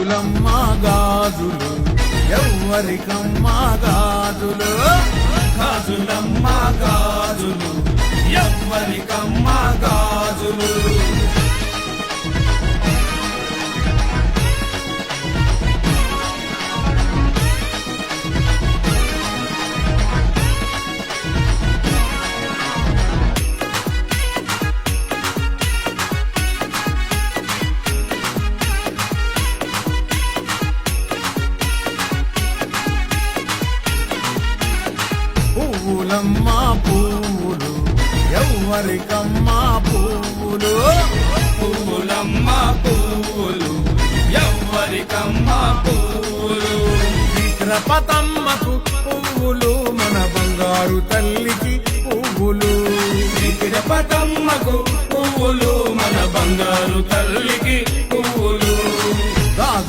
గాజులమ్మ గాజులు ఎవ్వరికమ్మ గాజులు గాజులమ్మ గాజులు ఎవ్వరికమ్మ గాజులు పువ్వులమ్మ పువ్వులు ఎవ్వరికమ్మ పువ్వులు పువ్వులమ్మ పువ్వులు ఎవ్వరికమ్మ పువ్వులు చిత్రపతమ్మకు పువ్వులు మన బంగారు తల్లికి పువ్వులు తిరుపతమ్మకు పువ్వులు మన బంగారు తల్లికి పువ్వులు